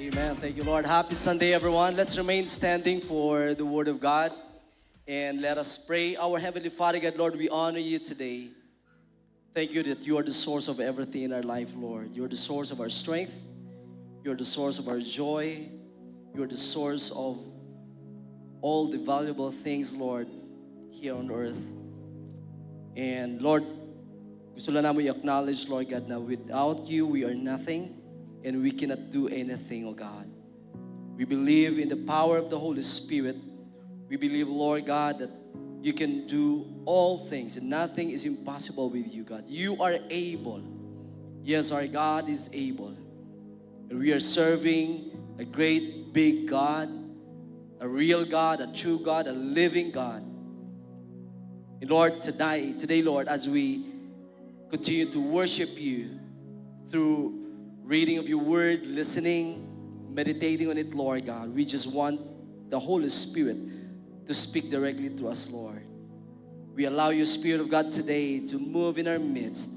Amen. Thank you, Lord. Happy Sunday, everyone. Let's remain standing for the Word of God and let us pray. Our Heavenly Father, God, Lord, we honor you today. Thank you that you are the source of everything in our life, Lord. You're the source of our strength. You're the source of our joy. You're the source of all the valuable things, Lord, here on earth. And Lord, gusto lang namin i-acknowledge, Lord God, na without you, we are nothing and we cannot do anything, oh God. We believe in the power of the Holy Spirit. We believe, Lord God, that you can do all things and nothing is impossible with you, God. You are able. Yes, our God is able. And we are serving a great, big God, a real God, a true God, a living God. And Lord, today, Lord, as we continue to worship you through reading of your word, listening, meditating on it, Lord God, we just want the Holy Spirit to speak directly to us, Lord. We allow your Spirit of God today to move in our midst.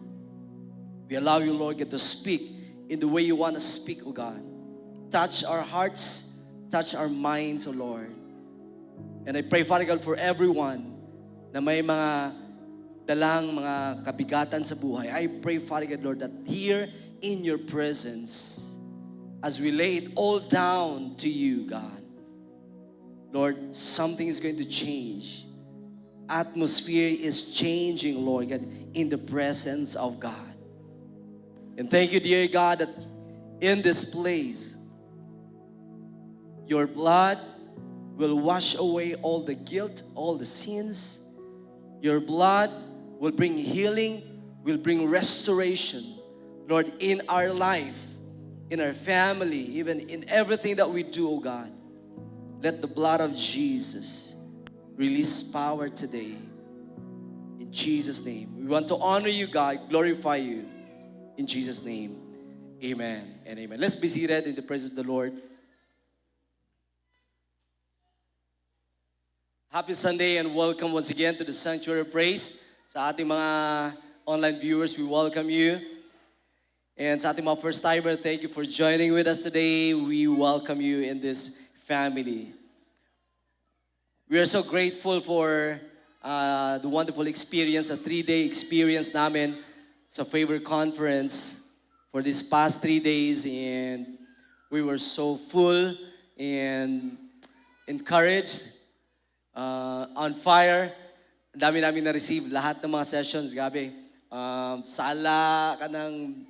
We allow you, Lord God, to speak in the way you want to speak, oh God. Touch our hearts, touch our minds, oh Lord. And I pray, Father God, for everyone na may mga dalang mga kabigatan sa buhay. I pray, Father God, Lord, that here in your presence, as we lay it all down to you, God, Lord, something is going to change. Atmosphere is changing, Lord God, in the presence of God. And thank you, dear God, that in this place, your blood will wash away all the guilt, all the sins. Your blood will bring healing, will bring restoration, Lord, in our life, in our family, even in everything that we do, oh God. Let the blood of Jesus release power today. In Jesus' name. We want to honor you, God, glorify you. In Jesus' name, amen and amen. Let's be seated in the presence of the Lord. Happy Sunday and welcome once again to the Sanctuary of Praise. Sa ating mga online viewers, we welcome you. And sa ating mga first-timer, thank you for joining with us today. We welcome you in this family. We are so grateful for the wonderful experience, a 3-day experience namin sa Favor Conference for these past 3 days. And we were so full and encouraged, on fire. Ang dami namin na-receive lahat ng mga sessions, gabi. Sala ka ng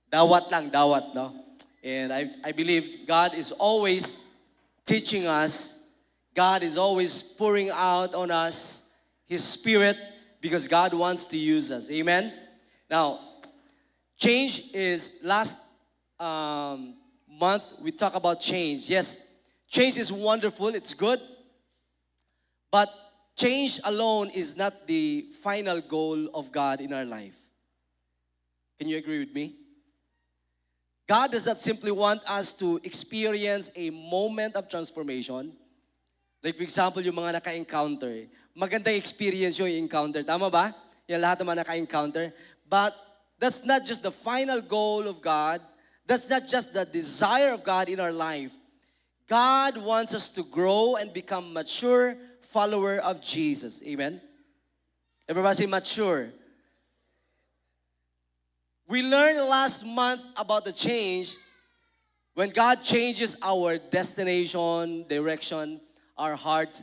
dawat, no? And I believe God is always teaching us. God is always pouring out on us His Spirit because God wants to use us. Amen? Now, change is last month we talked about change. Yes, change is wonderful. It's good. But change alone is not the final goal of God in our life. Can you agree with me? God does not simply want us to experience a moment of transformation. Like for example, yung mga naka-encounter. Magandang experience yung encounter. Tama ba? Yung lahat ng mga naka-encounter. But that's not just the final goal of God. That's not just the desire of God in our life. God wants us to grow and become mature follower of Jesus. Amen? Everybody say mature. We learned last month about the change when God changes our destination, direction, our heart,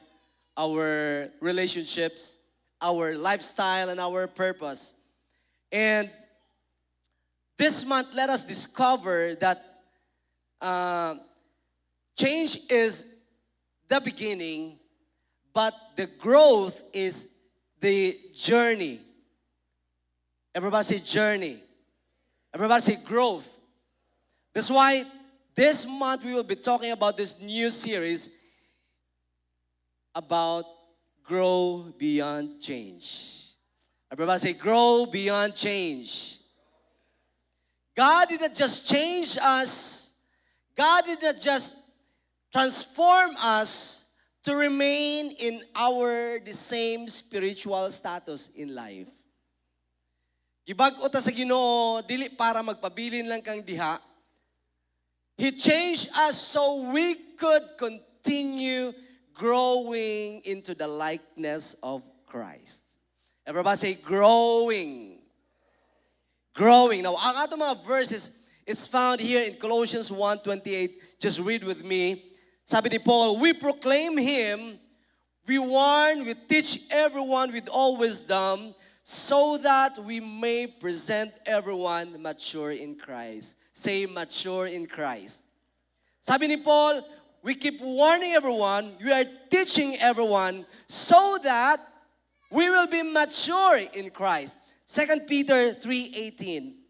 our relationships, our lifestyle, and our purpose. And this month, let us discover that change is the beginning, but the growth is the journey. Everybody say journey. Everybody say growth. That's why this month we will be talking about this new series about grow beyond change. Everybody say grow beyond change. God did not just change us. God did not just transform us to remain in the same spiritual status in life. Gibag-o ta sa Ginoo dili para magpabilin lang kang diha, He changed us so we could continue growing into the likeness of Christ. Everybody say, growing. Growing. Now, ang ato mga verses, it's found here in Colossians 1:28. Just read with me. Sabi ni Paul, we proclaim Him, we warn, we teach everyone with all wisdom, so that we may present everyone mature in Christ. Say, mature in Christ. Sabi ni Paul, we keep warning everyone, we are teaching everyone, so that we will be mature in Christ. 2 Peter 3:18.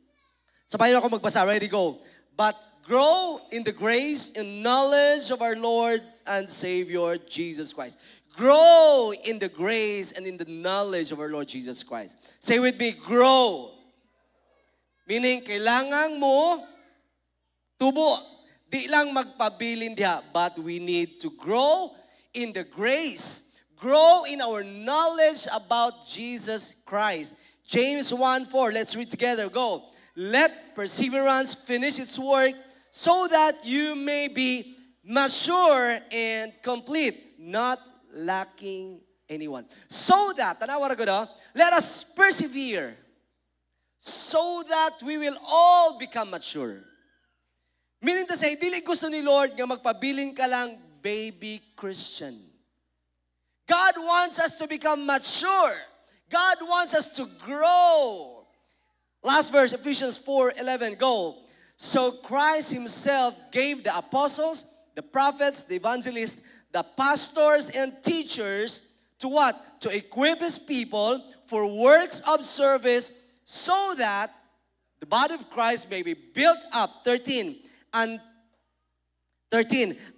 Sabayan ako magbasa. Ready, go. But grow in the grace and knowledge of our Lord and Savior, Jesus Christ. Grow in the grace and in the knowledge of our Lord Jesus Christ. Say with me, grow. Meaning, kailangan mo tubo. Di lang magpabilin diha, but we need to grow in the grace. Grow in our knowledge about Jesus Christ. James 1:4, let's read together, go. Let perseverance finish its work so that you may be mature and complete, not lacking anyone. So that, tanawa ra gud, let us persevere so that we will all become mature. Meaning to say, dili gusto ni Lord nga magpabilin ka lang baby Christian. God wants us to become mature. God wants us to grow. Last verse, Ephesians 4:11, go. So Christ Himself gave the apostles, the prophets, the evangelists, the pastors, and teachers to what? To equip His people for works of service so that the body of Christ may be built up. 13,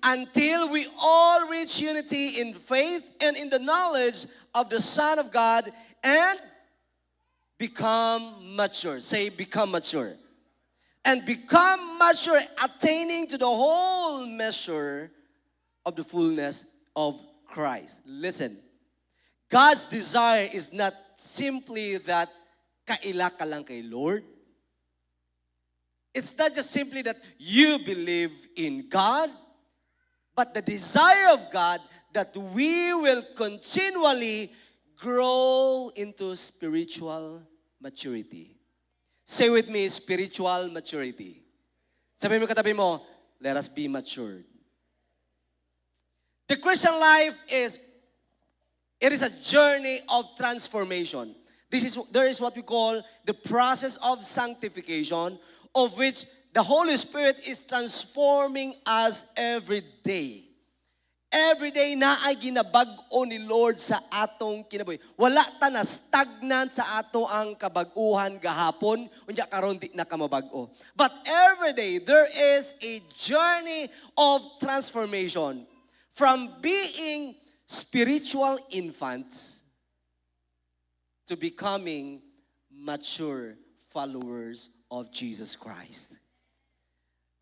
until we all reach unity in faith and in the knowledge of the Son of God and become mature. Say, become mature. And become mature, attaining to the whole measure of the fullness of Christ. Listen, God's desire is not simply that kaila ka lang kay Lord. It's not just simply that you believe in God, but the desire of God that we will continually grow into spiritual maturity. Say with me, spiritual maturity. Sabi mo katabi mo, let us be matured. The Christian life is a journey of transformation. There is what we call the process of sanctification, of which the Holy Spirit is transforming us every day. Every day na ay ginabag-o ni Lord sa atong kinabuhi. Wala ta na stagnant sa ato ang kabag-uhan gahapon, unya karon di na ka mabag-o. But every day there is a journey of transformation from being spiritual infants to becoming mature followers of Jesus Christ.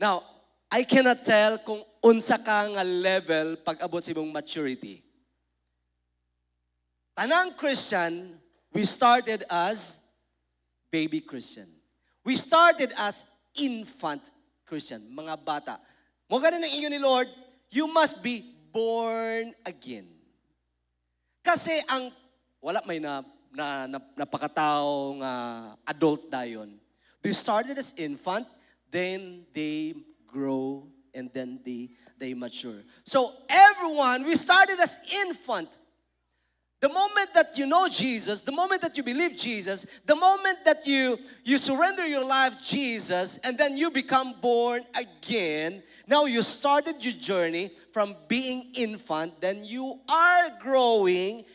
Now, I cannot tell kung unsa ka nga level pag-abot sa imong maturity. Tanang Christian, we started as baby Christian. We started as infant Christian, mga bata. Mo ganun ang inyo ni Lord, you must be born again. Kasi ang wala may napakataong adult dayon. They started as infant, then they grow, and then they mature. So everyone, we started as infant. The moment that you know Jesus, the moment that you believe Jesus, the moment that you surrender your life to Jesus, and then you become born again, now you started your journey from being infant, then you are growing,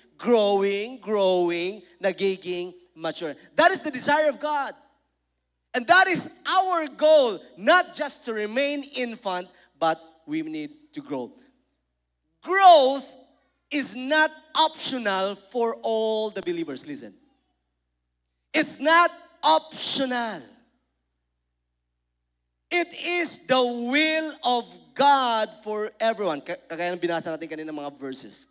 nagiging mature. That is the desire of God. And that is our goal, not just to remain infant, but we need to grow. Growth is not optional for all the believers. Listen. It's not optional. It is the will of God for everyone. Kagaya ng binasa natin kanina mga verses.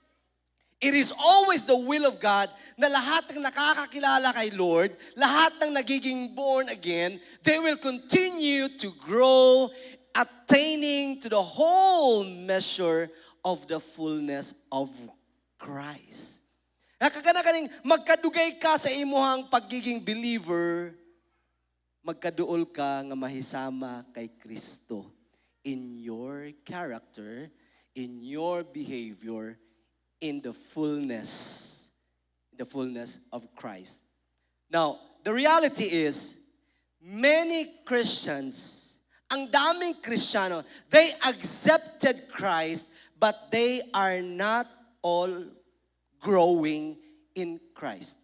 It is always the will of God na lahat ng nakakakilala kay Lord, lahat ng nagiging born again, they will continue to grow attaining to the whole measure of the fullness of Christ. Nakakana kaning magkadugay ka sa imuhang pagiging believer, magkaduol ka nga mahisama kay Kristo in your character, in your behavior, in the fullness of Christ. Now, the reality is, many Christians, ang daming Kristiyano, they accepted Christ, but they are not all growing in Christ.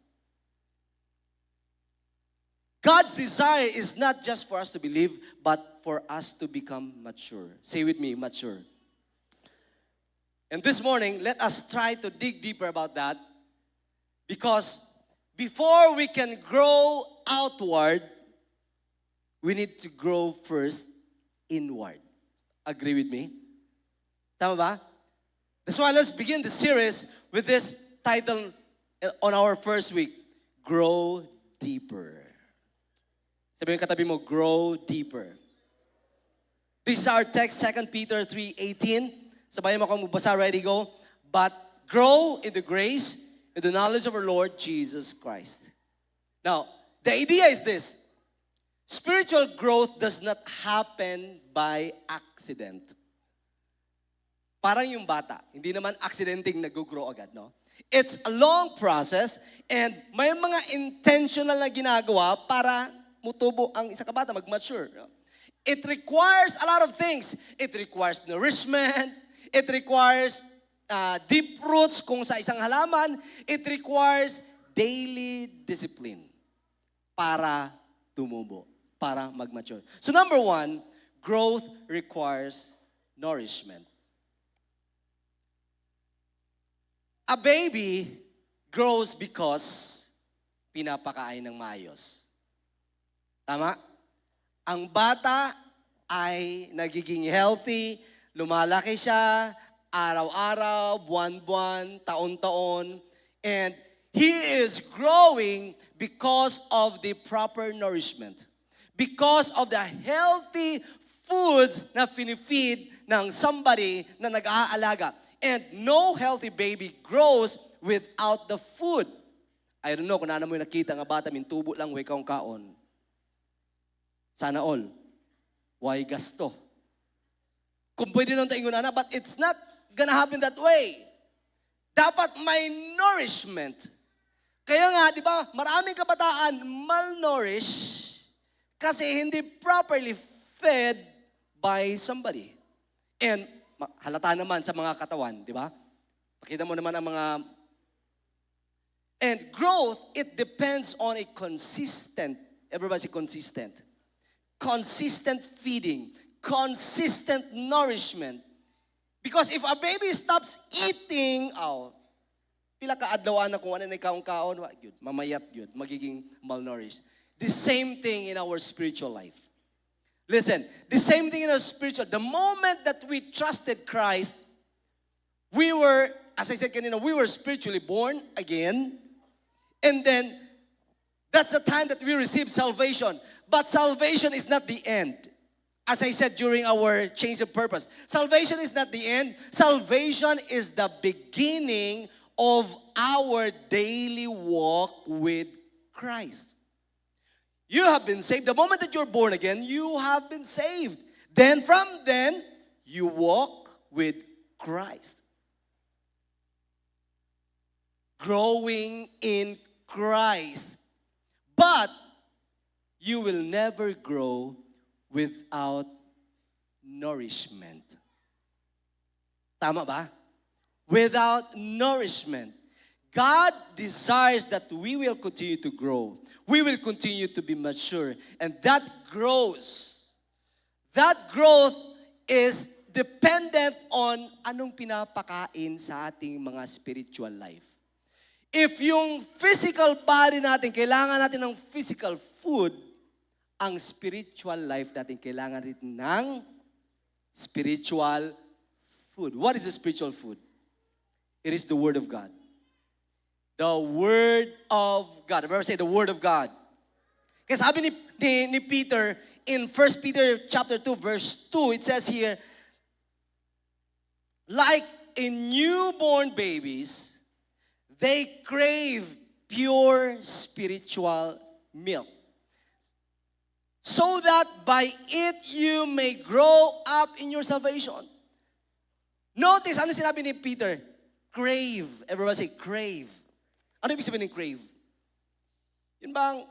God's desire is not just for us to believe, but for us to become mature. Say with me, mature. And this morning, let us try to dig deeper about that, because before we can grow outward, we need to grow first inward. Agree with me? Tama ba? That's why let's begin the series with this title on our first week, Grow Deeper. Sabihin katabi mo, grow deeper. This is our text, 2 Peter 3:18. Sabayan mo kung magbasa, ready, go. But grow in the grace, in the knowledge of our Lord Jesus Christ. Now, the idea is this. Spiritual growth does not happen by accident. Parang yung bata, hindi naman accidenting nag-grow agad, no? It's a long process, and may mga intentional na ginagawa para mutubo ang isa ka bata, mag-mature. No? It requires a lot of things. It requires nourishment. It requires deep roots kung sa isang halaman. It requires daily discipline para tumubo, para mag-mature. So number one, growth requires nourishment. A baby grows because pinapakain ng maayos. Tama? Ang bata ay nagiging healthy, lumalaki siya, araw-araw, buwan-buwan, taon-taon, and he is growing because of the proper nourishment. Because of the healthy foods na finifeed ng somebody na nag-aalaga. And no healthy baby grows without the food. I don't know kung nana mo nakita nga bata, mintubo lang, way kaong kaon. Sana all. Why gasto? Kung pwede nang taingon na, but it's not gonna happen that way. Dapat may nourishment. Kaya nga, di ba, maraming kabataan malnourished kasi hindi properly fed by somebody. And halata naman sa mga katawan, di ba? Pakita mo naman ang mga... And growth, it depends on a consistent, everybody say consistent. Consistent feeding, consistent nourishment. Because if a baby stops eating, pila ka adlaw na kung ano na ikaong-kaon, mamayat yun, magiging malnourished. The same thing in our spiritual life. Listen, the same thing in our spiritual. The moment that we trusted Christ, we were, as I said kanina, we were spiritually born again. And then, that's the time that we received salvation. But salvation is not the end. As I said during our change of purpose, salvation is not the end. Salvation is the beginning of our daily walk with Christ. You have been saved. The moment that you're born again, you have been saved. Then from then, you walk with Christ. Growing in Christ. But you will never grow without nourishment. Tama ba? Without nourishment. God desires that we will continue to grow. We will continue to be mature. And that growth is dependent on anong pinapakain sa ating mga spiritual life. If yung physical body natin, kailangan natin ng physical food, ang spiritual life natin, kailangan natin ng spiritual food. What is the spiritual food? It is the Word of God. The Word of God. Remember, say the Word of God. Kasi ni Peter in 1 Peter chapter 2, verse 2. It says here, like in newborn babies, they crave pure spiritual milk, so that by it you may grow up in your salvation. Notice, ano sinabi ni Peter? Crave. Everyone say, crave. Ano ibig sabihin ng crave? Yun bang,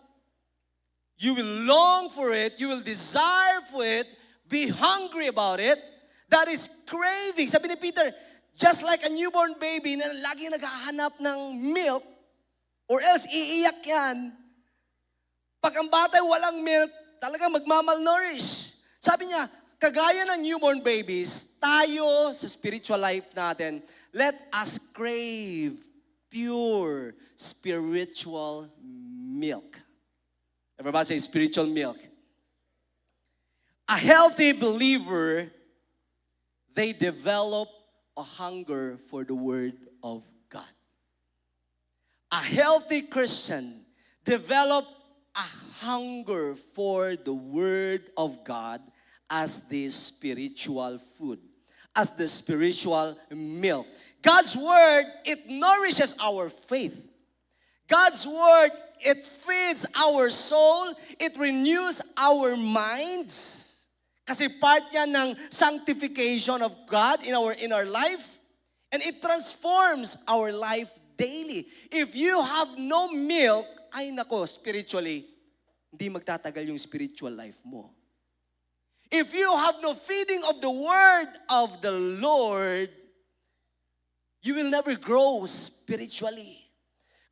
you will long for it, you will desire for it, be hungry about it. That is craving. Sabi ni Peter, just like a newborn baby na lagi naghahanap ng milk, or else iiyak yan. Pag ang batay walang milk, talagang magmamalnourish. Sabi niya, kagaya ng newborn babies, tayo sa spiritual life natin, let us crave pure spiritual milk. Everybody say spiritual milk. A healthy believer, they develop a hunger for the Word of God. A healthy Christian develop a hunger for the Word of God as the spiritual food, as the spiritual milk. God's Word, it nourishes our faith. God's Word, it feeds our soul, it renews our minds. Kasi part yan ng sanctification of God in our life. And it transforms our life daily. If you have no milk, ay nako, spiritually, hindi magtatagal yung spiritual life mo. If you have no feeding of the Word of the Lord, you will never grow spiritually.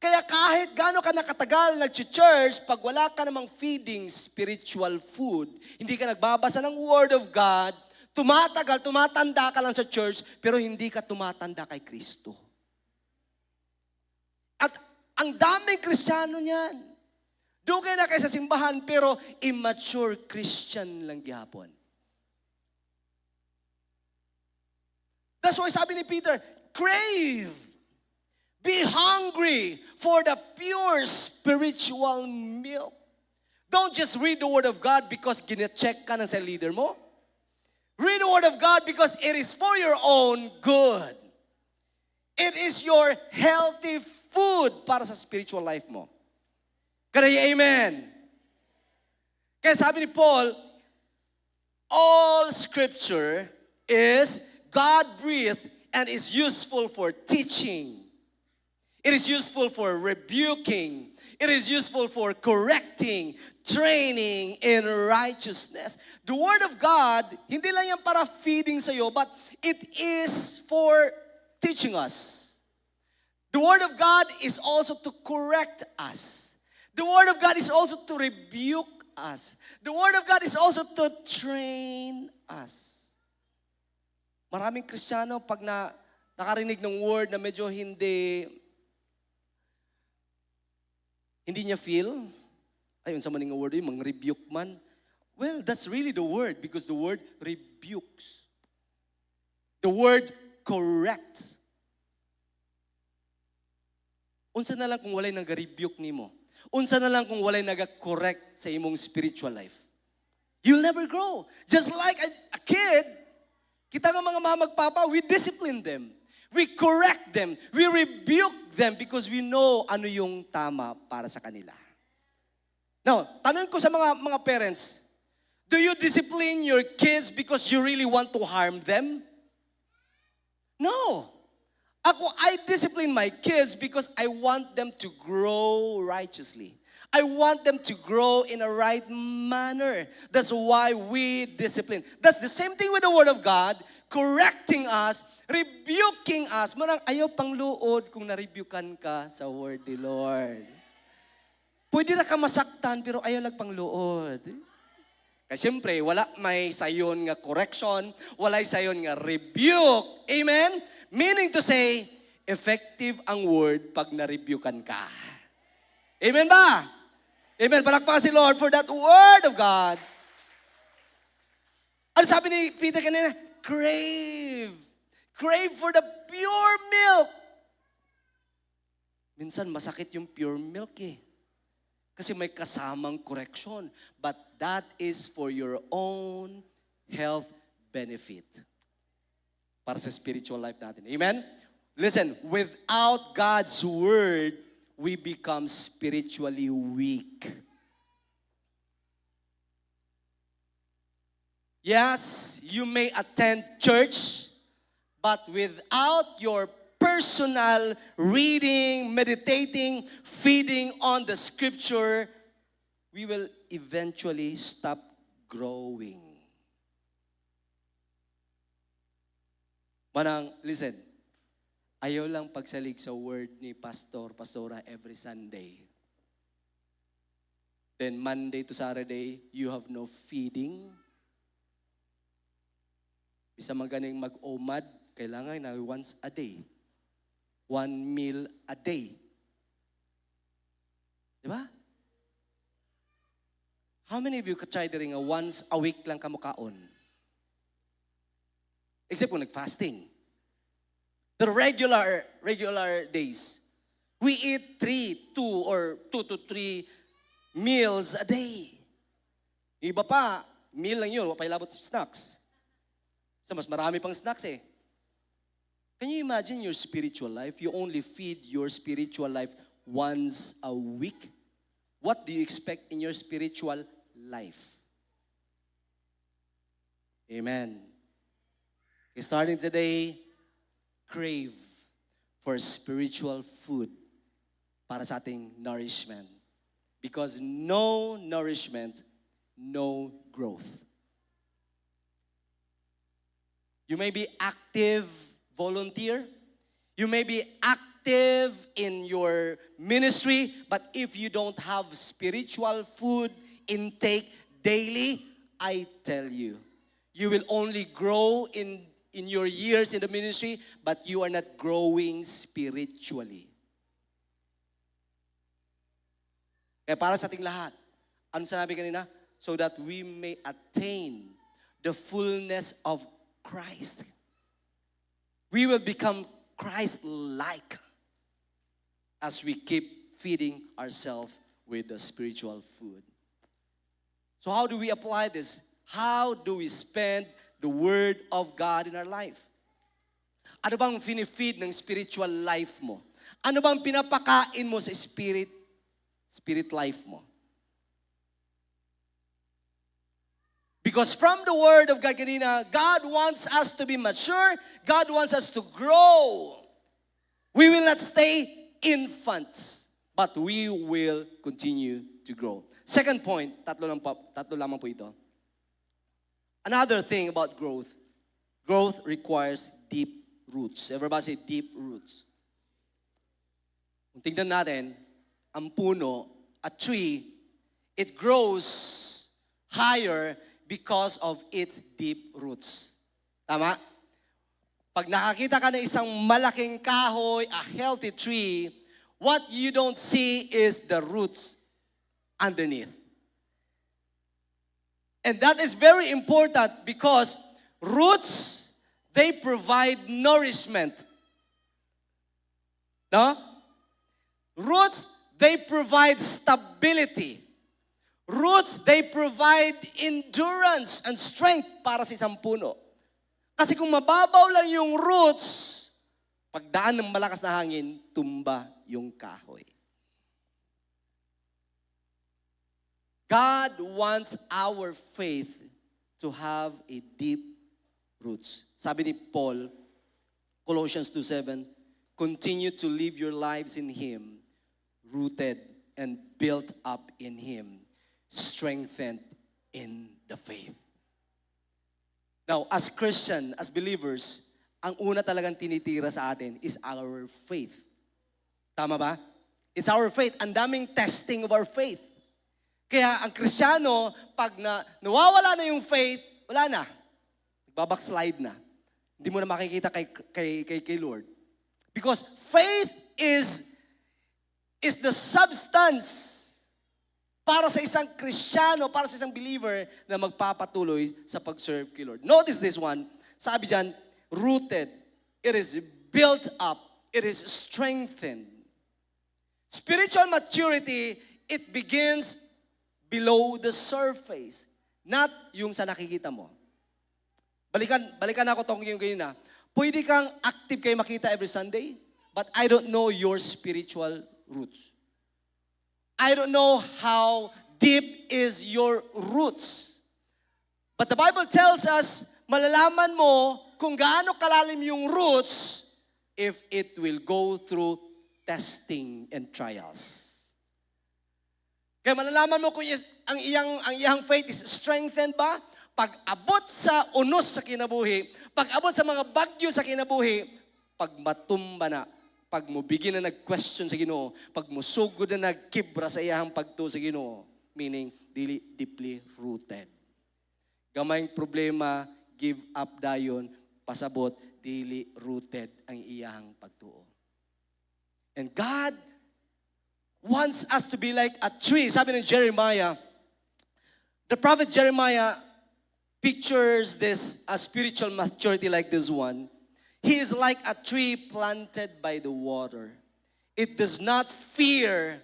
Kaya kahit gaano ka nakatagal nag-church, pag wala ka namang feeding spiritual food, hindi ka nagbabasa ng Word of God, tumatagal, tumatanda ka lang sa church, pero hindi ka tumatanda kay Kristo. At ang daming Kristiyano niyan. Dugay na kayo sa simbahan, pero immature Christian lang gihapon. That's why sabi ni Peter, crave, be hungry for the pure spiritual milk. Don't just read the Word of God because gine-check ka na sa leader mo. Read the Word of God because it is for your own good. It is your healthy food para sa spiritual life mo. Kaya amen. Kaya sabi ni Paul, all Scripture is God-breathed and is useful for teaching. It is useful for rebuking. It is useful for correcting, training in righteousness. The Word of God, hindi lang yan para feeding sa'yo, but it is for teaching us. The Word of God is also to correct us. The Word of God is also to rebuke us. The Word of God is also to train us. Maraming Kristiyano, pag nakarinig ng Word na medyo hindi niya feel, ayun sa maning word yun, mang-rebuke man. Well, that's really the word because the word rebukes. The word corrects. Unsa na lang kung walay nag-rebuke nimo? Unsa na lang kung walay nag-correct sa imong spiritual life? You'll never grow. Just like a kid, kita nga mga mama magpapa, we discipline them. We correct them. We rebuke them because we know ano yung tama para sa kanila. Now, tanong ko sa mga parents, do you discipline your kids because you really want to harm them? No. I discipline my kids because I want them to grow righteously. I want them to grow in a right manner. That's why we discipline. That's the same thing with the Word of God, correcting us, rebuking us. Marang ayaw pang luod kung na-rebukan ka sa Word ni Lord. Pwede na ka masaktan, pero ayaw lang pang luod. Kasi siyempre, wala may sayon nga correction, wala sayon nga rebuke. Amen? Meaning to say, effective ang Word pag na-rebukan ka. Amen ba? Amen. Palakpakan si Lord for that Word of God. Ano sabi ni Peter kanina? Crave. Crave for the pure milk. Minsan masakit yung pure milk eh. Kasi may kasamang correction. But that is for your own health benefit. Para sa spiritual life natin. Amen? Listen, without God's word, we become spiritually weak. Yes, you may attend church, but without your personal reading, meditating, feeding on the scripture, we will eventually stop growing. Manang, listen, ayaw lang pagsalig sa word ni pastora every Sunday. Then Monday to Saturday, you have no feeding. Isa maganing mag-omad, kailangan na once a day. 1 meal a day. Di ba? How many of you could try doing a once a week lang kamukaon? Except kung nag-fasting. The regular days, we eat 2 to 3 meals a day. Iba pa, meal lang yun, wapay labot snacks. So mas marami pang snacks eh. Can you imagine your spiritual life? You only feed your spiritual life once a week. What do you expect in your spiritual life? Amen. Okay, starting today, crave for spiritual food para sa ating nourishment. Because no nourishment, no growth. You may be active volunteer. You may be active in your ministry, but if you don't have spiritual food intake daily, I tell you, you will only grow in your years in the ministry, but you are not growing spiritually. Kaya para sa ating lahat, ano sinabi kanina? So that we may attain the fullness of Christ. We will become Christ-like as we keep feeding ourselves with the spiritual food. So how do we apply this? How do we spend the Word of God in our life? Ano bang finifeed ng spiritual life mo? Ano bang pinapakain mo sa spirit life mo? Because from the Word of God kanina, God wants us to be mature. God wants us to grow. We will not stay infants, but we will continue to grow. Second point, tatlo lamang po ito. Another thing about growth requires deep roots. Everybody say deep roots. Kung tingnan natin, ang puno, a tree, it grows higher because of its deep roots. Tama? Pag nakakita ka ng isang malaking kahoy, a healthy tree, what you don't see is the roots underneath. And that is very important because roots, they provide nourishment. No? Roots, they provide stability. Roots, they provide endurance and strength para sa isang puno. Kasi kung mababaw lang yung roots, pagdaan ng malakas na hangin, tumba yung kahoy. God wants our faith to have a deep roots. Sabi ni Paul, Colossians 2:7, continue to live your lives in Him, rooted and built up in Him, strengthened in the faith. Now, as Christian, as believers, ang una talagang tinitira sa atin is our faith. Tama ba? It's our faith. Ang daming testing of our faith. Kaya ang Kristiyano, pag nawawala na yung faith, wala na. Babackslide na. Hindi mo na makikita kay Lord. Because faith is the substance para sa isang Kristiyano, para sa isang believer na magpapatuloy sa pag-serve kay Lord. Notice this one. Sabi dyan, rooted. It is built up. It is strengthened. Spiritual maturity It begins below the surface. Not yung sa nakikita mo. Balikan ako tong yung ganyan na. Pwede kang active kayo makita every Sunday, but I don't know your spiritual roots. I don't know how deep is your roots. But the Bible tells us, malalaman mo kung gaano kalalim yung roots if it will go through testing and trials. Kaya malalaman mo kung ang iyang faith is strengthened ba? Pag abot sa unos sa kinabuhi, pag abot sa mga bagyo sa kinabuhi, pag matumba na, pag mo bigin na nag-question sa Ginoo, pag mo sugod na nagkibra sa iyang pagtuo sa Ginoo, meaning deeply rooted. Gamayng problema, give up dayon, pasabot, dili rooted ang iyang pagtuo. And God wants us to be like a tree. Sabi ng Jeremiah, the prophet Jeremiah pictures this a spiritual maturity like this one. He is like a tree planted by the water. It does not fear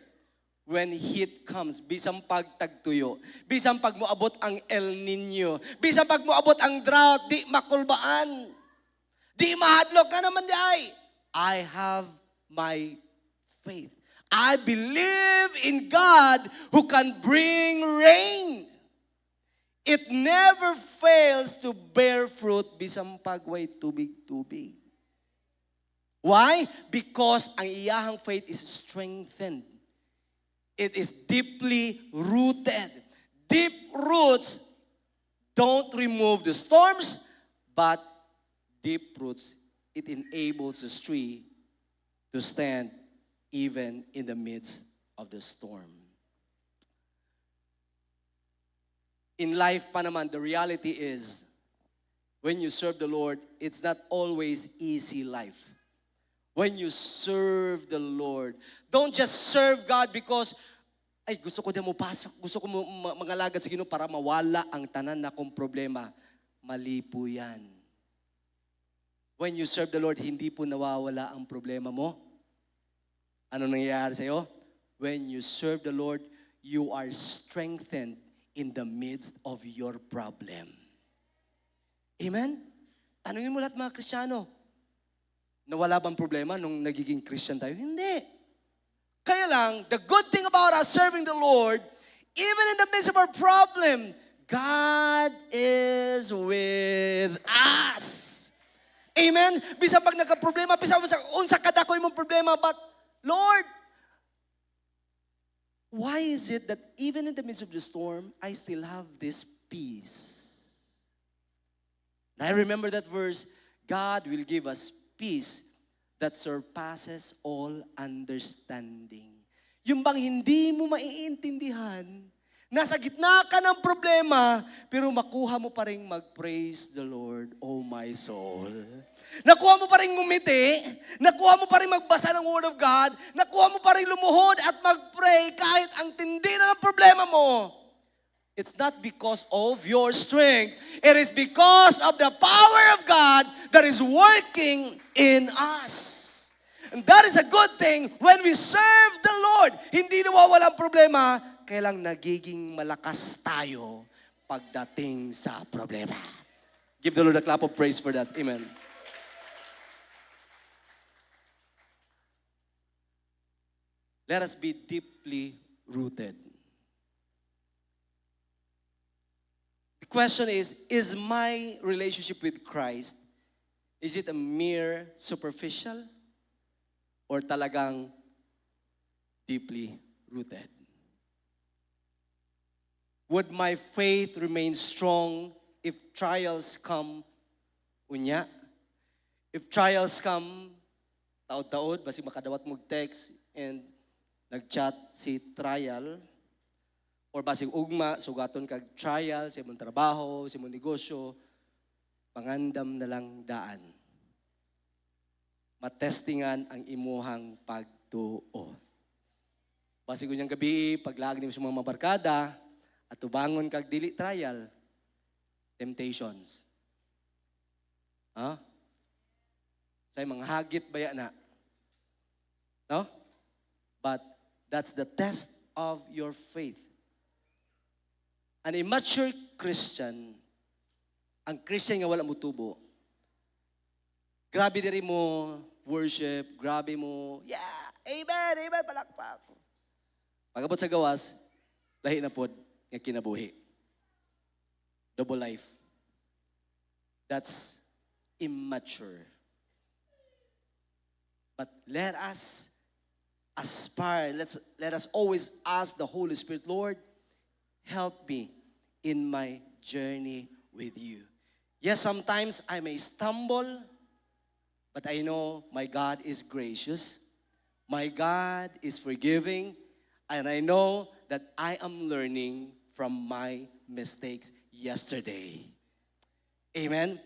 when heat comes. Bisang pagtagtuyo. Bisang pag moabot ang El Nino. Bisang pag moabot ang drought, di makulbaan. Di mahadlok ka naman di ay. I have my faith. I believe in God who can bring rain. It never fails to bear fruit bisang pagway tubig-tubig. Why? Because ang iyahang faith is strengthened. It is deeply rooted. Deep roots don't remove the storms, but deep roots, it enables the tree to stand even in the midst of the storm. In life pa naman, the reality is, when you serve the Lord, it's not always easy life. When you serve the Lord, don't just serve God because, ay, gusto ko din mo pasok, gusto ko mangalagad sa Ginoo para mawala ang tanan na kong problema. Mali po yan. When you serve the Lord, hindi po nawawala ang problema mo. Ano nangyayari sa'yo? When you serve the Lord, you are strengthened in the midst of your problem. Amen? Tanungin mo lahat mga Kristiyano, nawala bang problema nung nagiging Christian tayo? Hindi. Kaya lang, the good thing about us serving the Lord, even in the midst of our problem, God is with us. Amen? Bisa pag nagka-problema, bisa unsa kadakoy mong problema, but Lord, why is it that even in the midst of the storm, I still have this peace? And I remember that verse, God will give us peace that surpasses all understanding. Yung bang hindi mo maiintindihan, nasa gitna ka ng problema, pero makuha mo pa rin mag-praise the Lord, oh my soul. Nakuha mo pa rin ngumiti, nakuha mo pa rin magbasa ng Word of God, nakuha mo pa rin lumuhod at mag-pray kahit ang tindi na ng problema mo. It's not because of your strength. It is because of the power of God that is working in us. And that is a good thing when we serve the Lord. Hindi nawawala ang problema, kailang nagiging malakas tayo pagdating sa problema. Give the Lord a clap of praise for that. Amen. Let us be deeply rooted. The question is my relationship with Christ, is it a mere superficial or talagang deeply rooted? Would my faith remain strong if trials come? Unya? If trials come, taod-taod, basi makadawat mong text and nag-chat si trial, or basig ugma, sugaton kag trial, sa imong trabaho, sa imong negosyo, pangandam na lang daan. Matestingan ang imuhang pagtuo. Basig unyang gabi, paglaag nimo sa mga mabarkada, at tubangon kag dili trial, temptations. Ha? Say mga hagit baya na. No? But that's the test of your faith. An immature Christian, ang Christian nga wala mo tubo, grabe diri mo worship, grabe mo, yeah, amen, amen, palakpak. Pag-abot sa gawas, lahi na pod nga kinabuhi. Double life. That's immature. But let us aspire, let us always ask the Holy Spirit, Lord, help me in my journey with you. Yes, sometimes I may stumble, but I know my God is gracious. My God is forgiving. And I know that I am learning from my mistakes yesterday. Amen?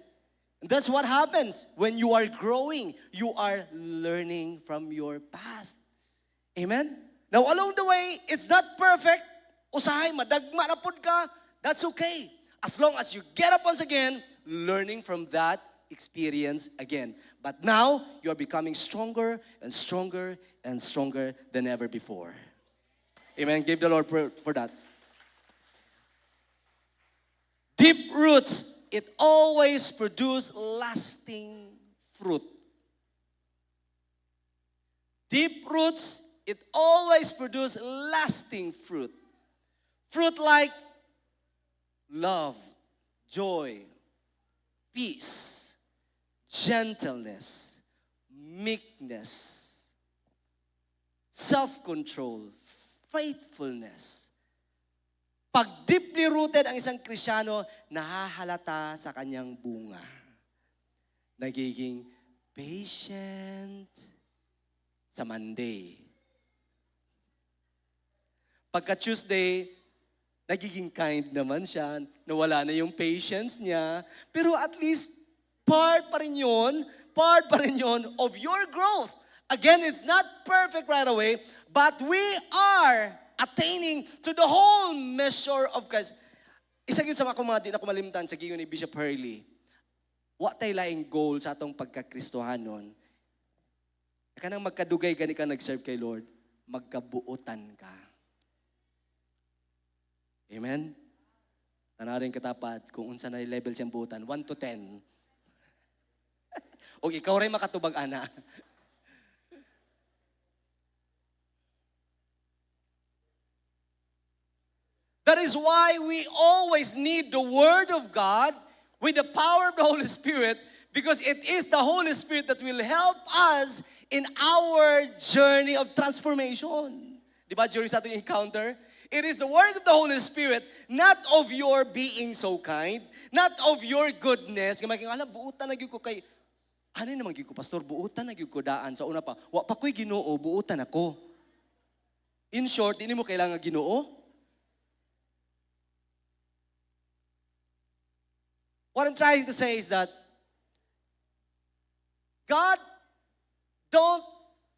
And that's what happens when you are growing. You are learning from your past. Amen? Now, along the way, it's not perfect. Usahay, madagma na pod ka. That's okay. As long as you get up once again, learning from that experience again. But now, you're becoming stronger and stronger and stronger than ever before. Amen. Give the Lord for that. Deep roots, it always produce lasting fruit. Deep roots, it always produce lasting fruit. Fruit like love, joy, peace, gentleness, meekness, self-control, faithfulness. Pag deeply rooted ang isang Kristiyano, nahahalata sa kanyang bunga. Nagiging patient sa Monday. Pagka Tuesday, nagiging kind naman siya, nawala na yung patience niya, pero at least part pa rin yun of your growth. Again, it's not perfect right away, but we are attaining to the whole measure of Christ. Isa yun sa mga di na kumalimtan sa giyon ni Bishop Hurley. Wa tay laing goal sa atong pagkakristohanon. Kanang magkadugay gani ka nag-serve kay Lord, magkabuotan ka. Amen? Tanarin katapat kung unsa na level siyang buutan, 1 to 10. O ikaw rin makatubag, ana. That is why we always need the Word of God with the power of the Holy Spirit, because it is the Holy Spirit that will help us in our journey of transformation. Di ba, during sa ating encounter? It is the word of the Holy Spirit, not of your being so kind, not of your goodness. Kaya buutan na ko kay, ano naman ko, Pastor, buutan na ko daan. Sa una pa, wa pa ko'y Ginoo, buutan ako. In short, hindi mo kailangan Ginoo. What I'm trying to say is that God don't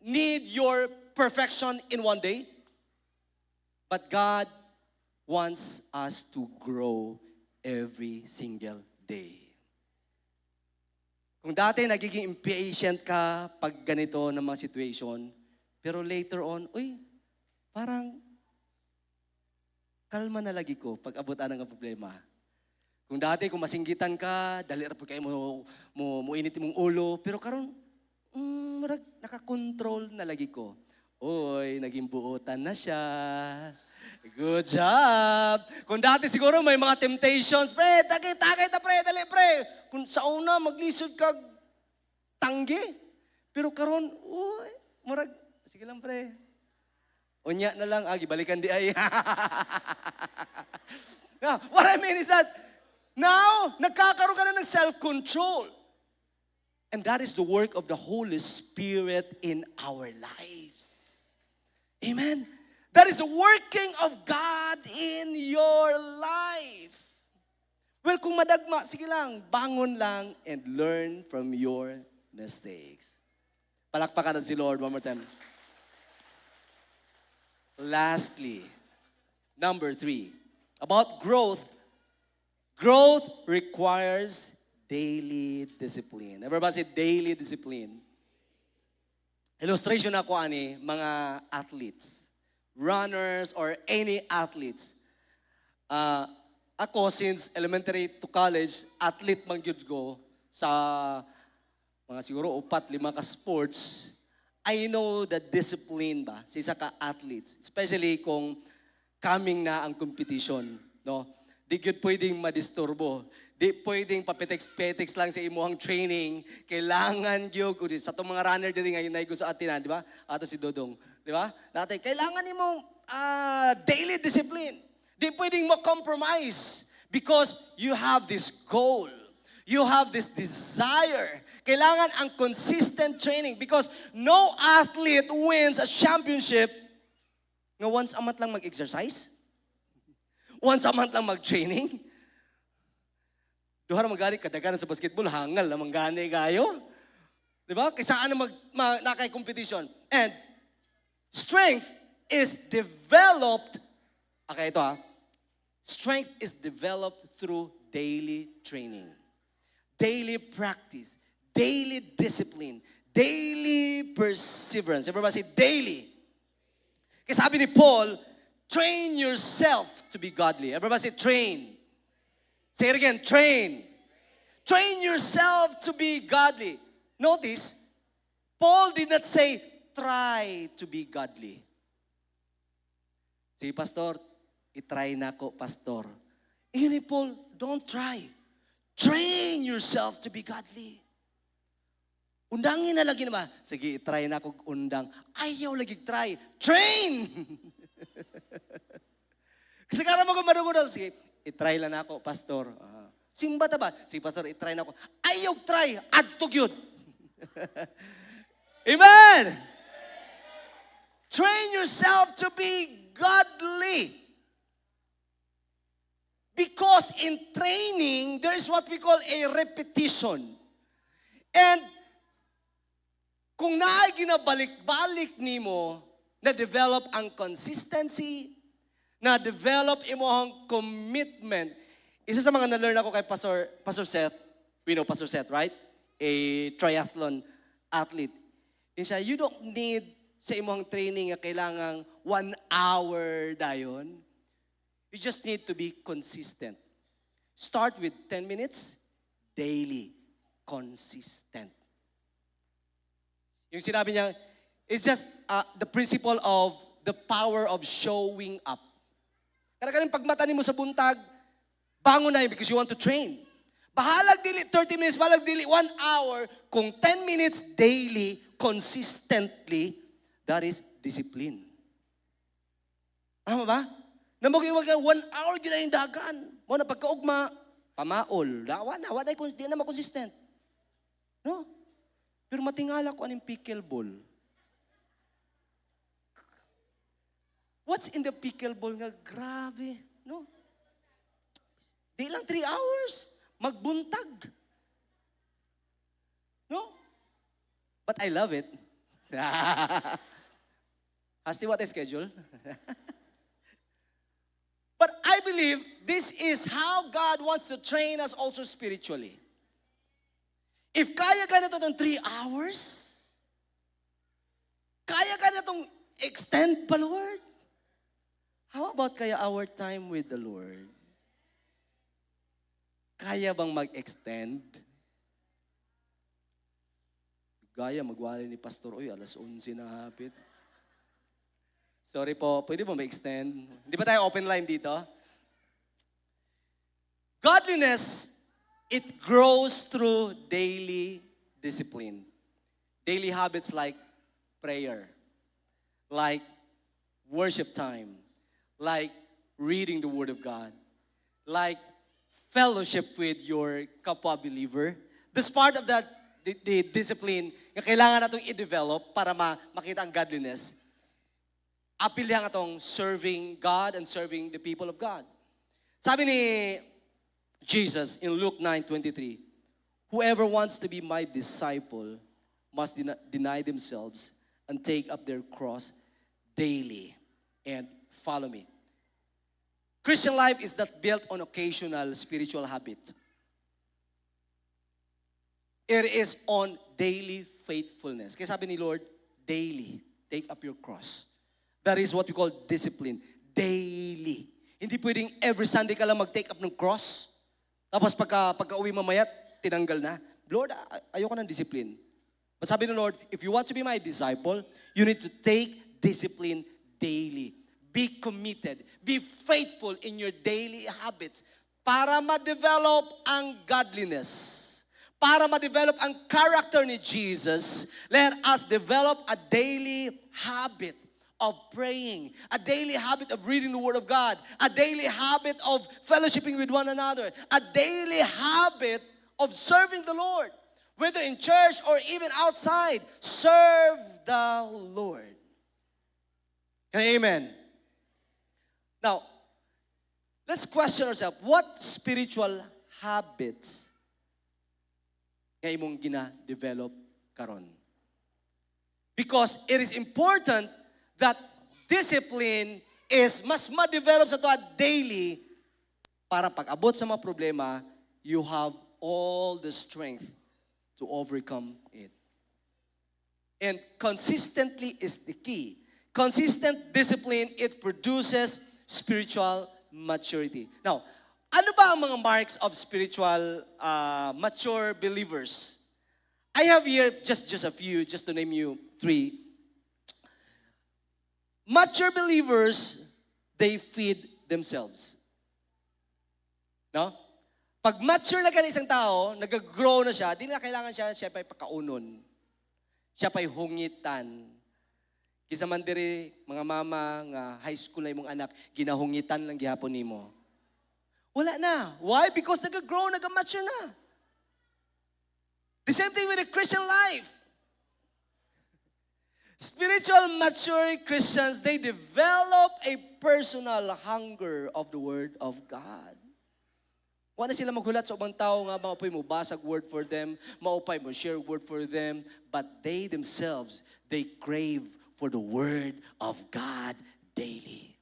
need your perfection in one day. But God wants us to grow every single day. Kung dati nagiging impatient ka pag ganito ng mga situation, pero later on, parang kalma na lagi ko pag abutan ng problema. Kung dati, kung masinggitan ka, dali ra po kayo mo init mong ulo, pero karon nakakontrol na lagi ko. Naging buutan na siya. Good job. Kung dati siguro may mga temptations, pre, takay ta pre, dali pre. Kung sa una maglisod kag tanggi. Pero karon, sige lang pre. Unya na lang, gibalikan di ay. Now, what I mean is that now nagkakaroon ka na ng self-control. And that is the work of the Holy Spirit in our lives. Amen. That is the working of God in your life. Well, kung madagma, sige lang, bangon lang and learn from your mistakes. Palakpakan natin si Lord one more time. Lastly, number 3, about growth. Growth requires daily discipline. Everybody say daily discipline. Illustration ako ani mga athletes. runners, or any athletes. Ah, ako, since elementary to college, athlete man gyud ko sa mga siguro 4, 5 ka sports. I know the discipline ba sa isa ka athletes, especially kung coming na ang competition, no? Di gyud pwedeng madisturbo. Di pwedeng papetex-petex lang sa imuhang training. Kailangan gyud sa itong mga runner diri ngayon na sa atin, di ba? Ato si Dodong, di ba? Natin kailangan nimong daily discipline. Di pwedeng mo-compromise because you have this goal. You have this desire. Kailangan ang consistent training because no athlete wins a championship nga once a month lang mag-exercise. Once a month lang mag-training. Duha ra magani kadaghan sa basketball, hangal na manggani kayo. Di ba? Kaysa ano nakay competition. And strength is developed. Okay, ito Strength is developed through daily training. Daily practice, daily discipline, daily perseverance. Everybody say daily. Kasi sabi ni Paul, train yourself to be godly. Everybody say train. Say it again, train. Train yourself to be godly. Notice, Paul did not say, try to be godly. Si Pastor, itry na ko, Pastor. Iyon ni Paul, don't try. Train yourself to be godly. Undangin na lagi naman. Sige, try na kong undang. Ayaw lagi try. Train! Kasi kara mo kung madungo daw. Sige, itry lang ako, Pastor. Simba ta ba? Sige, Pastor, itry na ako. Ayaw try. Adtog yun. Amen! Train yourself to be godly. Because in training, there's what we call a repetition. And kung naay ginabalik-balik nimo, na-develop ang consistency, na-develop imong commitment. Isa sa mga na-learn ako kay Pastor Seth, we know Pastor Seth, right? A triathlon athlete. And siya, you don't need sa imong training na kailangang 1 hour dayon. You just need to be consistent. Start with 10 minutes, daily, consistent. Yung sinabi niya, it's just the principle of the power of showing up. Karagaling pagmata mo sa buntag, bangon na yun because you want to train. Bahalag dili 30 minutes, bahalag dili 1 hour, kung 10 minutes daily, consistently, that is discipline. Tama ba? Namag-iwag 1 hour gina yung dagan. Mo na pagkaugma, pamaol. Dawa na, di na makonsistent. No? Pero matingala ko anong pickleball. What's in the pickleball nga? Grabe. No? Di lang 3 hours. Magbuntag. No? But I love it. Hasti what I schedule? But I believe this is how God wants to train us also spiritually. If kaya ka na ito ng 3 hours, kaya ka na itong extend pa, Lord? How about kaya our time with the Lord? Kaya bang mag-extend? Gaya, magwali ni Pastor, uy, 11:00 na hapit. Sorry po, pwede ba ma-extend? Hindi ba tayo open line dito? Godliness, it grows through daily discipline. Daily habits like prayer, like worship time, like reading the Word of God, like fellowship with your kapwa-believer. This part of that, the discipline, na kailangan natong i-develop para makita ang godliness. Apilhan atong serving God and serving the people of God. Sabi ni Jesus in Luke 9:23, whoever wants to be my disciple must deny themselves and take up their cross daily and follow me. Christian life is not built on occasional spiritual habit. It is on daily faithfulness. Kaya sabi ni Lord, daily, take up your cross. That is what we call discipline. Daily. Hindi pwedeng every Sunday ka lang mag-take up ng cross. Tapos pagka-uwi mamaya, tinanggal na. Lord, ayoko ng discipline. But sabi ng Lord, if you want to be my disciple, you need to take discipline daily. Be committed. Be faithful in your daily habits para ma-develop ang godliness. Para ma-develop ang character ni Jesus, let us develop a daily habit of praying, a daily habit of reading the Word of God, a daily habit of fellowshipping with one another, a daily habit of serving the Lord. Whether in church or even outside, serve the Lord. Amen. Now, let's question ourselves, what spiritual habits nga imong gina-develop karon? Because it is important that discipline is mas ma-develop sa tuwa daily para pag-abot sa mga problema, you have all the strength to overcome it. And consistently is the key. Consistent discipline, it produces spiritual maturity. Now, ano ba ang mga marks of spiritual mature believers? I have here just a few, just to name you 3. Mature believers, they feed themselves. No? Pag mature na ka isang tao, nag-grow na siya, di na kailangan siya pa'y pakaunon. Siya pa'y hungitan. Kisa man diri, mga mama, nga high school na imong anak, ginahungitan lang gihapon nimo. Wala na. Why? Because nag-grow, nag-mature na. The same thing with the Christian life. Spiritual mature Christians, they develop a personal hunger of the Word of God. Wala sila maghulat sa ubang tao nga maupay mo basag word for them, maupay mo share word for them, but they themselves, they crave for the Word of God daily.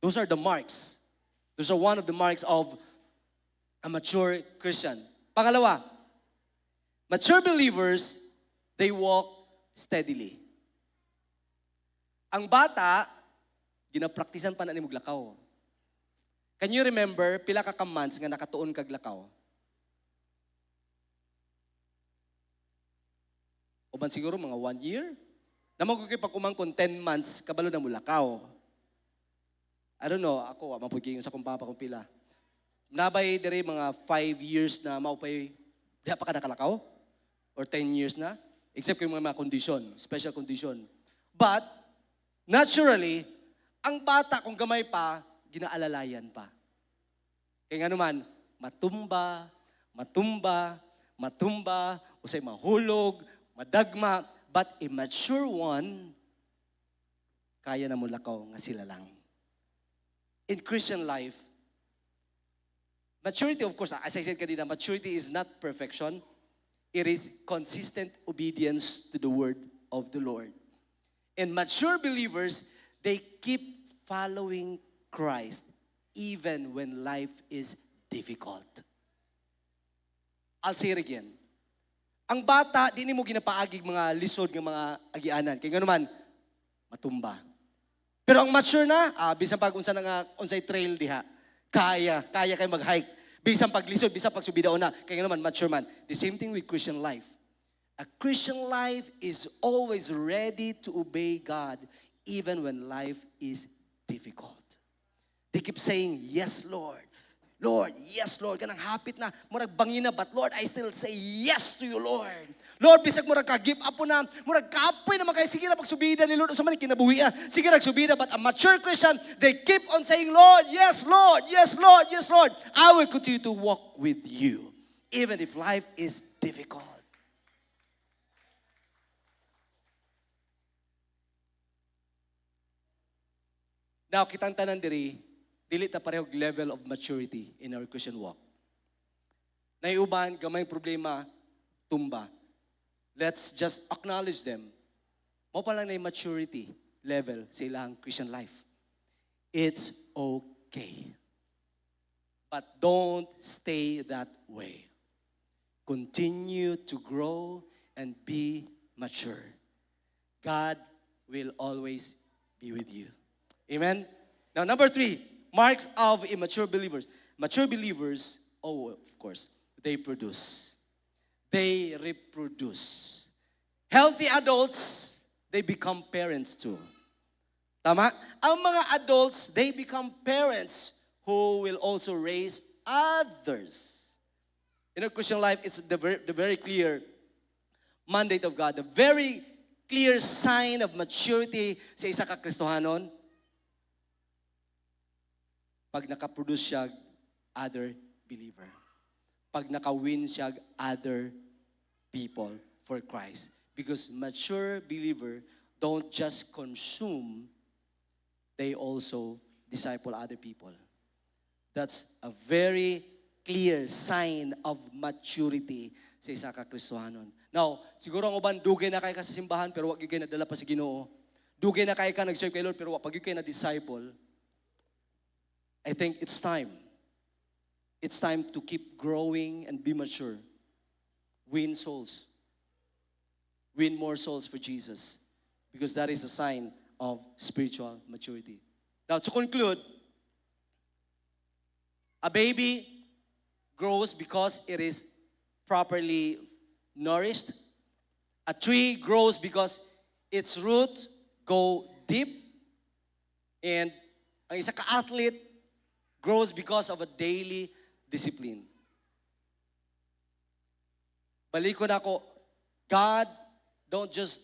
Those are the marks. Those are one of the marks of a mature Christian. Pangalawa, mature believers, they walk steadily. Ang bata, ginapraktisan pa na ni maglakaw. Can you remember, pila ka months nga nakatuon kag lakaw? Uban siguro mga 1 year? Naman ko kayo pag umangkon 10 months, kabalo na mo lakaw. I don't know, ako, mapuging sa kong papa kong pila. Nabay dire mga 5 years na maupay, di pa ka nakalakaw? Or 10 years na? Except kung mga condition, special condition. But, naturally, ang bata kung gamay pa, ginaalalayan pa. Kaya nga naman, matumba, usay mahulog, madagma, but a mature one, kaya na mo lakaw nga sila lang. In Christian life, maturity, of course, as I said kanina, maturity is not perfection. It is consistent obedience to the word of the Lord. And mature believers, they keep following Christ even when life is difficult. I'll say it again. Ang bata, di mo ginapaagig mga lisod ng mga agianan. Kaya nga naman, matumba. Pero ang mature na, bisan pag unsa nga unsay trail diha, kaya kay mag-hike. Bisan paglisod, bisan pagsubidaon na, kaya naman mature man. The same thing with Christian life. A Christian life is always ready to obey God even when life is difficult. They keep saying, yes, Lord. Lord, yes, Lord. Kanang hapit na, murag bangina, but Lord, I still say yes to you, Lord. Lord, bisag murag ka-give up po na, murag kapoy na makay, sige na pagsubida ni Lord, sa man kinabuhian, sige nagsubida, but a mature Christian, they keep on saying, Lord, yes, Lord, yes, Lord, yes, Lord. I will continue to walk with you, even if life is difficult. Now, kitang tanan diri, dili ta parehog level of maturity in our Christian walk. Naiuban, gamay problema, tumba. Let's just acknowledge them. Mao pa lang na yung maturity level sa ilang Christian life. It's okay. But don't stay that way. Continue to grow and be mature. God will always be with you. Amen? Now, number 3, marks of immature believers. Mature believers, oh, of course, they produce. They reproduce. Healthy adults, they become parents too. Tama? Ang mga adults, they become parents who will also raise others. In our Christian life, it's the very clear mandate of God, the very clear sign of maturity sa isa ka Kristohanon. Pag nakaproduce siya, other believer. Pag nakawin siya, other people for Christ. Because mature believer don't just consume, they also disciple other people. That's a very clear sign of maturity sa isa ka Kristohanon. Now, siguro ang uban, dugay na kayo ka sa simbahan, pero wag kayo nadala pa sa Ginoo. Dugay na kayo ka nag-serve kay Lord, pero wag kayo na-disciple. I think it's time. It's time to keep growing and be mature. Win souls. Win more souls for Jesus. Because that is a sign of spiritual maturity. Now, to conclude, a baby grows because it is properly nourished. A tree grows because its roots go deep. And ang isa ka-athlete grows because of a daily discipline. Balikon ako, God don't just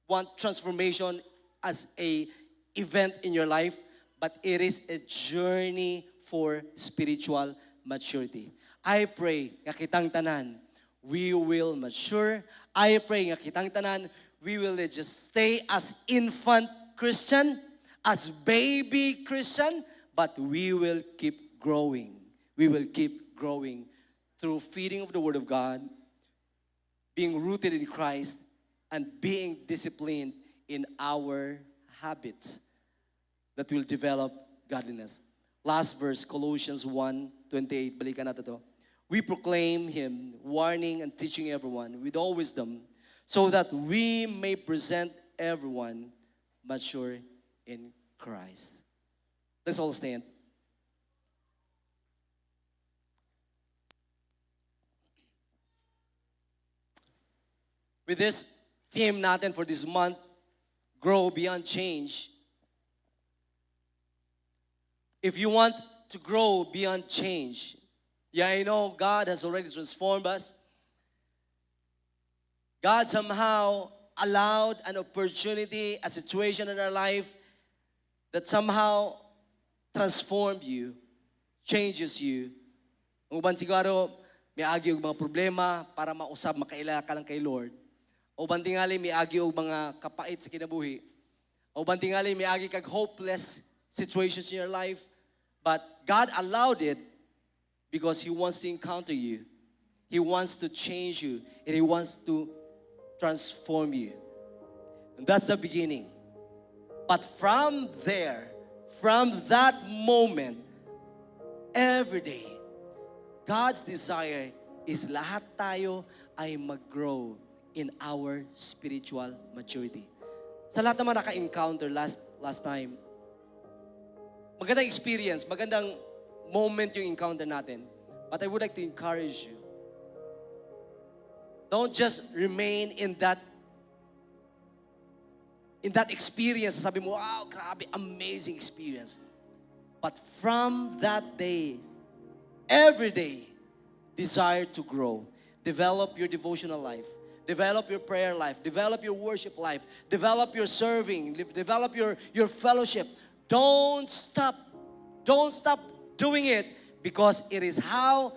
want transformation as a event in your life, but it is a journey for spiritual maturity. I pray nga kitang tanan, we will mature. I pray nga kitang tanan, we will just stay as infant Christian, as baby Christian, but we will keep growing. We will keep growing through feeding of the Word of God, being rooted in Christ, and being disciplined in our habits that will develop godliness. Last verse, Colossians 1:28. Balikan natin to. We proclaim Him, warning and teaching everyone with all wisdom, so that we may present everyone mature in Christ. Let's all stand. With this theme natin for this month, grow beyond change. If you want to grow beyond change, yeah, I know God has already transformed us. God somehow allowed an opportunity, a situation in our life that somehow transformed you, changes you. Ang uban siguro, may agi og mga problema para mausab, makaila ka lang kay Lord. O uban tingali, may agi og mga kapait sa kinabuhi. O uban tingali, may agi kag hopeless situations in your life. But God allowed it because He wants to encounter you. He wants to change you. And He wants to transform you. And that's the beginning. But from there, from that moment, every day, God's desire is lahat tayo ay mag-grow in our spiritual maturity. Sa lahat naman naka-encounter last time, magandang experience, magandang moment yung encounter natin. But I would like to encourage you. Don't just remain in that experience. Sabi mo, wow, grabe, amazing experience. But from that day, every day, desire to grow. Develop your devotional life. Develop your prayer life. Develop your worship life. Develop your serving. Develop your fellowship. Don't stop. Don't stop doing it because it is how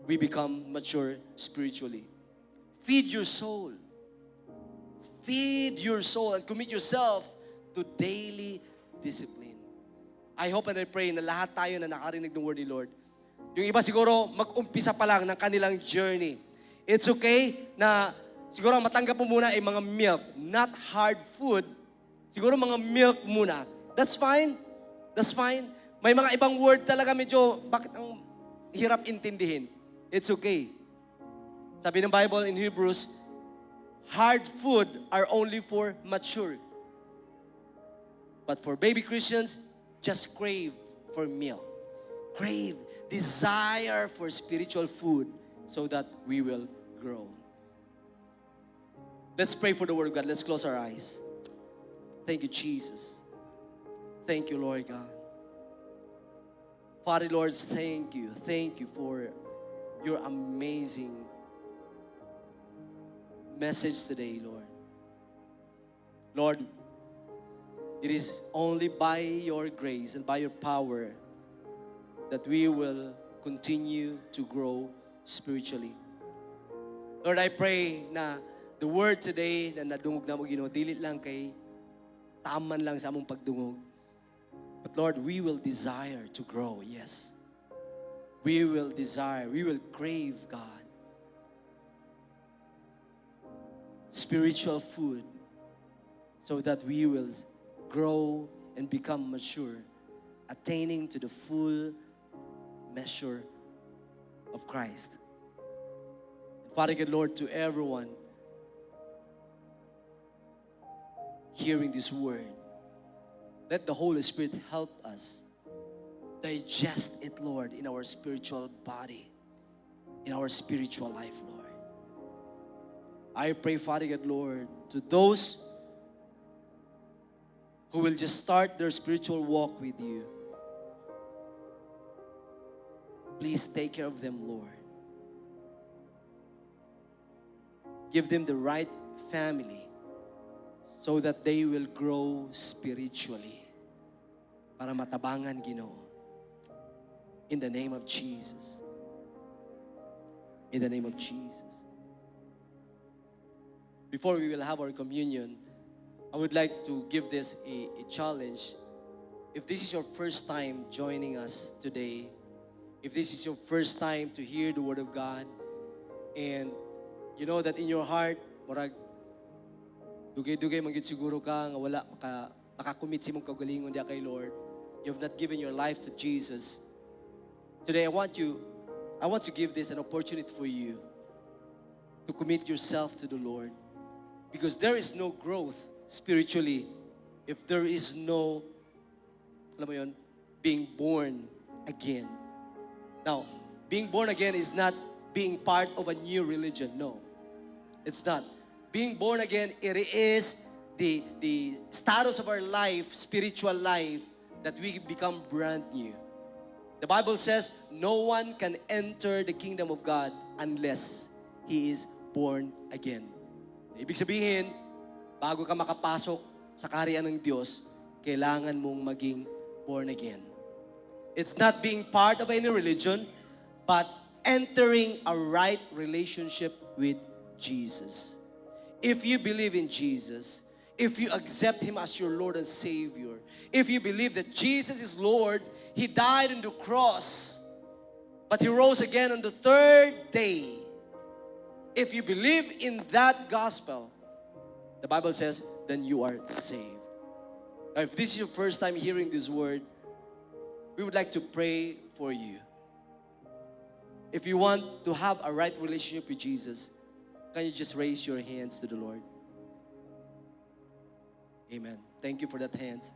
we become mature spiritually. Feed your soul. Feed your soul and commit yourself to daily discipline. I hope and I pray na lahat tayo na nakarinig ng word ni Lord. Yung iba siguro mag-umpisa pa lang ng kanilang journey. It's okay na siguro matanggap mo muna ay mga milk, not hard food. Siguro mga milk muna. That's fine. That's fine. May mga ibang word talaga medyo bakit ang hirap intindihin. It's okay. Sabi ng Bible in Hebrews, hard food are only for mature. But for baby Christians, just crave for milk. Crave, desire for spiritual food so that we will grow. Let's pray for the Word of God. Let's close our eyes. Thank you, Jesus. Thank you, Lord God. Father, Lord, thank you. Thank you for your amazing message today, Lord. Lord, it is only by your grace and by your power that we will continue to grow spiritually. Lord, I pray na the word today na nadungog na mo, Ginoo, dili lang kay taman lang sa among pagdungog. But Lord, we will desire to grow, yes. We will desire, we will crave, God, spiritual food so that we will grow and become mature, attaining to the full measure of Christ. And Father God, Lord, to everyone hearing this word, let the Holy Spirit help us digest it, Lord, in our spiritual body, in our spiritual life, Lord. I pray, Father God, Lord, to those who will just start their spiritual walk with you, please take care of them, Lord. Give them the right family so that they will grow spiritually para matabangan, Ginoo. In the name of Jesus. In the name of Jesus. Before we will have our communion, I would like to give this a challenge. If this is your first time joining us today, if this is your first time to hear the Word of God, and you know that in your heart, murag dugay-dugay manggid siguro ka nga wala makakumit si mong kagalingon diya kay Lord. You have not given your life to Jesus. Today I want to give this an opportunity for you to commit yourself to the Lord. Because there is no growth spiritually if there is no, alam mo yun, being born again. Now, being born again is not being part of a new religion. No, it's not. Being born again, it is the status of our life, spiritual life, that we become brand new. The Bible says, no one can enter the kingdom of God unless he is born again. Ibig sabihin, bago ka makapasok sa kaharian ng Diyos, kailangan mong maging born again. It's not being part of any religion, but entering a right relationship with Jesus. If you believe in Jesus, if you accept Him as your Lord and Savior, if you believe that Jesus is Lord, He died on the cross, but He rose again on the third day. If you believe in that gospel, the Bible says, then you are saved. Now, if this is your first time hearing this word, we would like to pray for you. If you want to have a right relationship with Jesus, can you just raise your hands to the Lord? Amen. Thank you for that hands.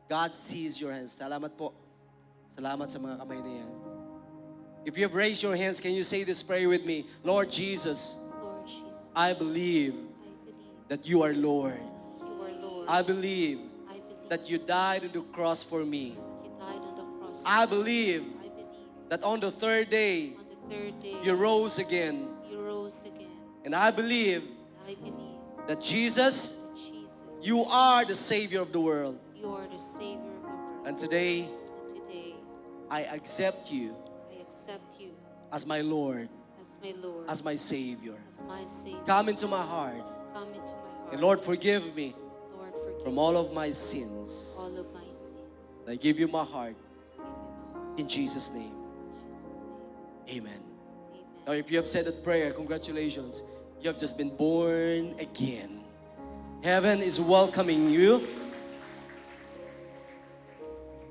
God sees your hands. Salamat po. Salamat sa mga kamay na yan. If you have raised your hands, can you say this prayer with me? Lord Jesus, Lord Jesus, I believe that you are Lord. you are Lord. I believe I believe that you died on the cross for me. that you died on the cross. I believe I believe that on the third day, on the third day you rose again. you rose again. And I believe I believe that Jesus, that Jesus, you are the Savior of the world. you are the Savior of the world. And today, And today, I accept you I accept you as my Lord, as my Lord, as my Savior. as my Savior. Come into my heart. Come into my heart. And Lord, forgive me Lord, forgive from all of my sins. all of my sins. I give you my heart Give me my heart. in Jesus' name. In Jesus' name. Amen. Amen. Now, if you have said that prayer, congratulations. You have just been born again. Heaven is welcoming you.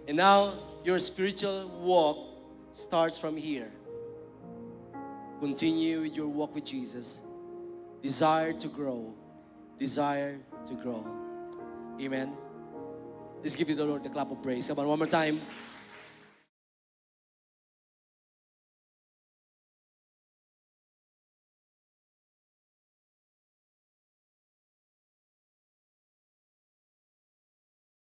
And now, your spiritual walk starts from here. Continue with your walk with Jesus. Desire to grow. Desire to grow. Amen. Let's give you the Lord the clap of praise. Come on, one more time.